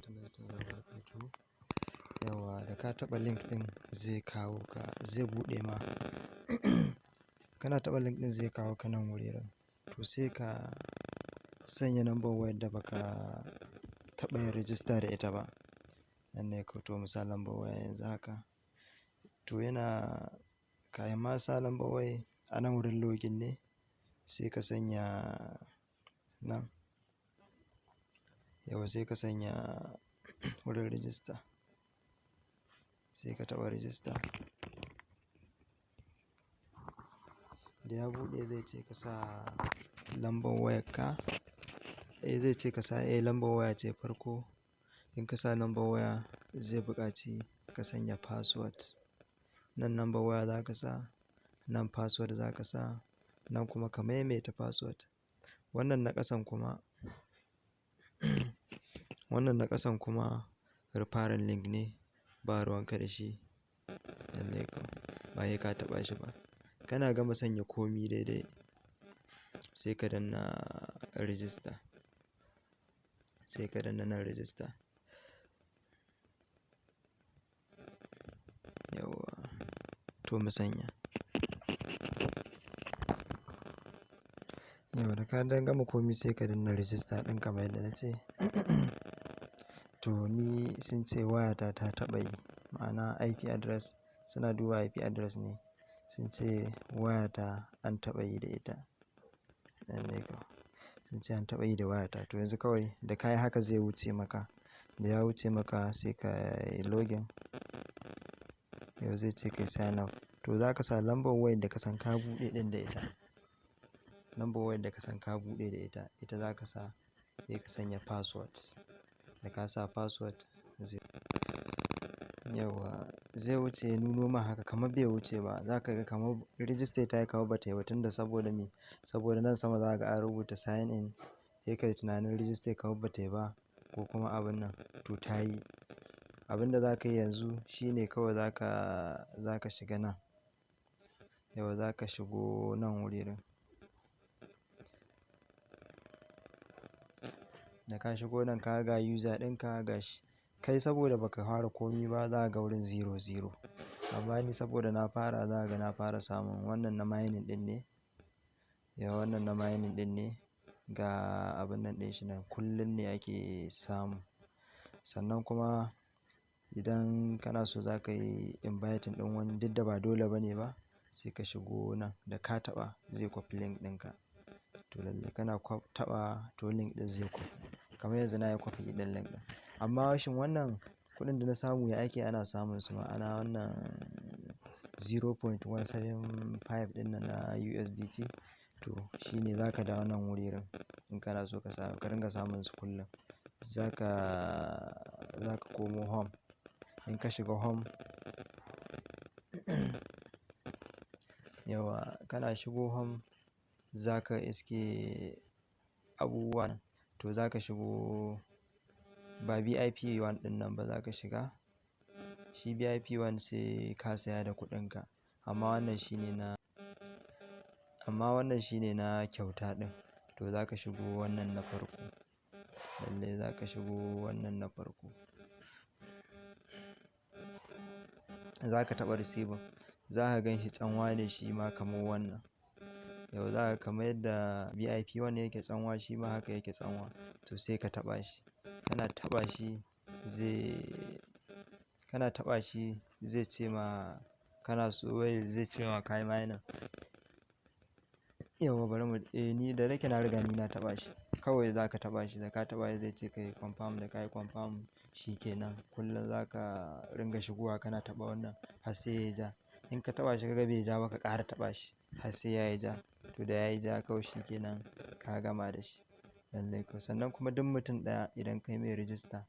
warahmatullahi wabarakatuh. Yawwa da ka taɓa link ɗin zai kawo ka, zai buɗe ma. Kana taɓa link ɗin zai kawo ka nan wuririn. To sai ka sanya number wayar da baka taɓa yin register da ita ba. Nan ne ka to musa number waya yanzu haka. To yana kayan ma sa number waya a nan wurin login ne sai ka sanya nan. Yauwa sai ka sanya wurin register. Sai ka taɓa register. Da ya buɗe zai ce ka sa lambar wayarka. Zai ce ka sa lambar waya ce farko. In ka sa lambar waya zai buƙaci ka sanya password. Nan lambar waya za ka sa, nan password za ka sa, nan kuma ka maimaita password. Wannan na ƙasan kuma wannan na ƙasan kuma referral link ne, ba ruwan ka da shi. Lallai kam ba sai ka taɓa shi ba. Kana gama sanya komi daidai sai ka danna register. Sai ka danna nan register. Yauwa to mu sanya. Yauwa da ka dan gama komi sai ka danna register ɗin kamar yadda na ce. To ni sun ce wayata ta taɓa yi, ma'ana IP address suna duba IP address ne. Sun ce wayata an taɓa yi da ita. Lallai kam sun ce an taɓa yi da wayata. To yanzu kawai da ka yi haka zai wuce maka. Da ya wuce maka sai ka yi login. Yau zai ce ka yi sign up. To za ka sa lambar wayar da ka san ka buɗe ɗin da ita. Lambar wayar da ka san ka buɗe da ita, ita za ka sa sai ka sanya password. Da ka sa password zai yauwa zai wuce ya nuno ma haka kamar bai wuce ba. Za ka ga kamar register ta yi kamar ba ta yi ba tunda saboda me? Saboda nan sama za ka ga an rubuta sign in. Sai ka yi tunanin register kamar ba ta yi ba ko kuma abun nan. To ta yi. Abin da za ka yi yanzu shine kawai za ka shiga nan. Yauwa za ka shigo nan wuririn. Da ka shigo nan ka ga user ɗinka gashi. Kai saboda baka fara komi ba za ka ga wurin 00. Amma ni saboda na fara za ka ga na fara samun wannan na mining ɗin ne. Yauwa wannan na mining ɗin ne. Ga abun nan ɗin shi nan kullum ne ake samu. Sannan kuma idan kana so za ka yi inviting ɗin wani duk da ba dole ba ne ba sai ka shigo nan. Da ka taɓa zai kwafi link ɗinka. To lallai kana taɓa to link ɗin zai kwafi. Kamar yanzu na yi kwafi ɗin link ɗin. Amma shin wannan kuɗin da na samu ya ake ana samun su ma'ana wannan 0.175 ɗin nan na USDT. To shi ne za ka dawo nan wuririn in kana so ka ringa samun su kullum. Za ka komo home. In ka shiga home yauwa kana shigo home za ka iske abubuwa nan. To za ka shigo ba VIP1 ɗin nan ba za ka shiga. Shi VIP1 sai ka saya da kuɗinka. Amma wannan shine na kyauta ɗin. To za ka shigo wannan na farko. Lallai za ka shigo wannan na farko. Za ka taɓa receiving. Za ka gan shi tsanwa ne shi ma kamar wannan. Yau za ka kamar yadda VIP1 yake tsanwa shi ma haka yake tsanwa. To sai ka taɓa shi. Kana taɓa shi zai ce ma kana so wai zai ce ma ka yi mining. Yauwa bari mu ni da nake na riga ni na taɓa shi. Kawai za ka taɓa shi da ka taɓa shi zai ce ka yi confirm da ka yi confirm shi ke nan. Kullum za ka ringa shigowa kana taɓa wannan har sai ya ja. In ka taɓa shi ka ga bai ja ba ka ƙara taɓa shi har sai ya yi ja. To da ya yi ja kawai shi ke nan ka gama da shi. Lallai kam sannan kuma duk mutum ɗaya idan ka yi mai register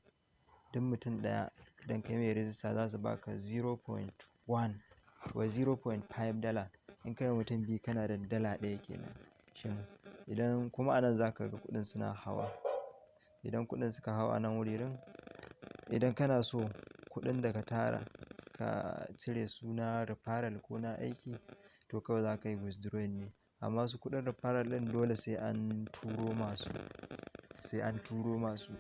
za su ba ka 0.1 wa 0.5 dala. In ka yi wa mutum biyu kana da dala ɗaya ke nan. Shin idan kuma a nan za ka ga kuɗin suna hawa. Idan kuɗin suka hau a nan wuririn, idan kana so kuɗin da ka tara ka cire su na referral ko na aiki to kawai za ka yi withdrawing ne. Amma su kuɗin referral ɗin dole sai an turo masu.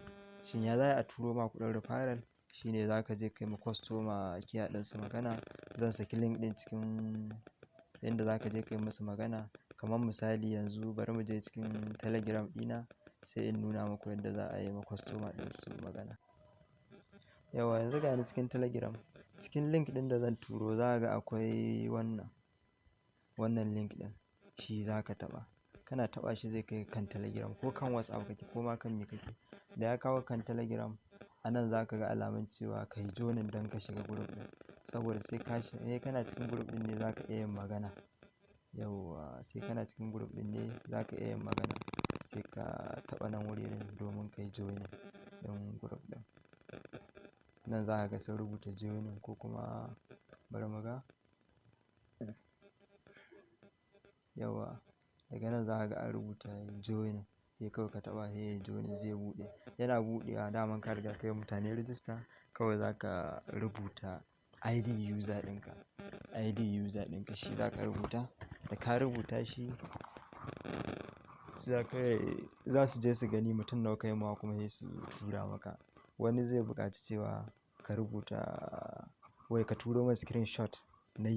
Shin ya za a turo ma kuɗin referral? Shine za ka je kai ma customer care ɗinsu magana. Zan saki link ɗin cikin inda za ka je kai musu magana. Kamar misali yanzu bari mu je cikin Telegram ɗina sai in nuna muku yadda za a yi ma customer ɗinsu magana. Yauwa yanzu ga ni cikin Telegram. Cikin link ɗin da zan turo za ka ga akwai wannan link ɗin. Shi za ka taɓa. Kana taɓa shi zai kai kan Telegram ko kan WhatsApp kake ko ma kan me kake. Da ya kawo kan Telegram, a nan za ka ga alamun cewa ka yi joinin don ka shiga group ɗin. Saboda sai kana cikin group ɗin ne za ka iya yin magana. Yauwa sai kana cikin group ɗin ne za ka iya yin magana. Sai ka taɓa nan wurin domin ka yi joinin ɗin group ɗin. Nan za ka ga sun rubuta joinin ko kuma bari mu ga. Yauwa daga nan za ka ga an rubuta joinin. Sai kawai ka taɓa sai yayi joinin zai buɗe. Yana buɗewa daman ka riga ka yi wa mutane register. Kawai za ka rubuta ID user ɗinka. ID user ɗinka shi za ka rubuta. Da ka rubuta shi za su je su gani mutum nawa ka yi ma kuma sai su tura maka. Wani zai buƙaci cewa ka rubuta wai ka turo mai screenshot na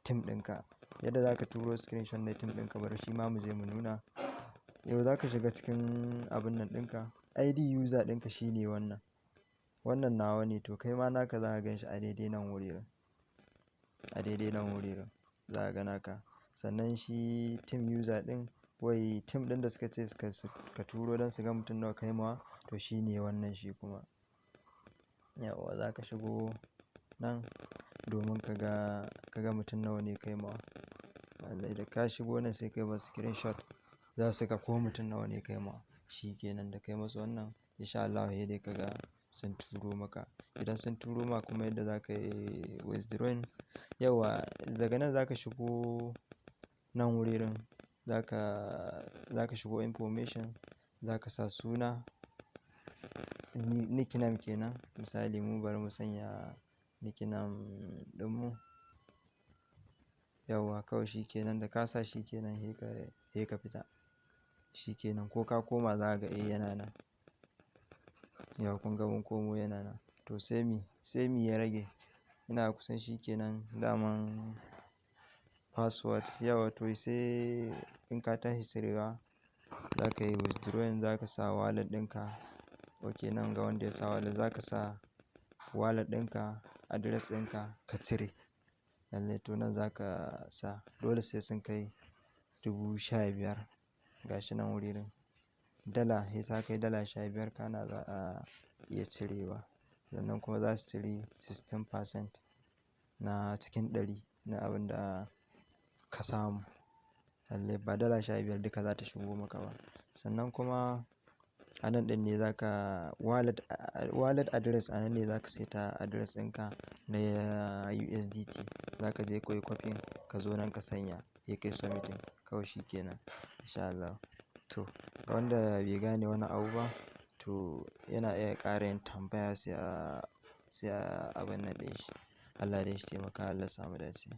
team ɗinka. Yadda za ka turo screenshot na team ɗinka bari shi ma mu je mu nuna. Yau za ka shiga cikin abun nan ɗinka. ID user ɗinka shine wannan. Wannan nawa ne to kai ma naka za ka gan shi a daidai nan wurin. A daidai nan wurin za ka ga naka. Sannan shi team user ɗin wai team ɗin da suka ce ka turo don su ga mutum nawa ka yi ma to shine wannan shi kuma. Yauwa za ka shigo nan domin ka ga mutum nawa ne ka yi ma. Da ka shigo nan sai ka yi masu screenshot za su ga ko mutum nawa ne ka yi ma. Shi ke nan da kai masu wannan in sha Allah sai dai ka ga sun turo maka. Idan sun turo ma kuma yadda za ka yi withdrawing. Yauwa daga nan za ka shigo nan wurin. Za ka shigo information. Za ka sa suna. Nickname kenan. Misali mu bari mu sanya nickname ɗinmu. Yauwa kawai shi ke nan da ka sa shi ke nan sai ka fita. Shi ke nan ko ka koma za ka ga yana nan. Yau kun ga mun komo yana nan. To sai me ya rage? Ina kusan shi ke nan daman password. Yauwa to sai in ka tashi cirewa za ka yi withdrawing za ka sa wallet ɗinka. Ok nan ga wanda ya sa wallet za ka sa wallet ɗinka, address ɗinka ka cire. Lallai to nan za ka sa dole sai sun kai 15,000. Ga shi nan wurin. Dala sai ta kai dala 15 kana za a iya cirewa. Sannan kuma za su cire 16% na cikin ɗari na abin da ka samu. Lallai ba dala 15 duka za ta shigo maka ba. Sannan kuma a nan ɗin ne za ka wallet address a nan ne za ka saita address ɗinka na USDT. Za ka je ka yi copying ka zo nan ka sanya sai kai submitting. Kawai shi ke nan in sha Allah. To ga wanda bai gane wani abu ba to yana iya ƙara yin tambaya sai a abin nan ɗin shi. Allah dai shi taimaka Allah ya sa mu dace.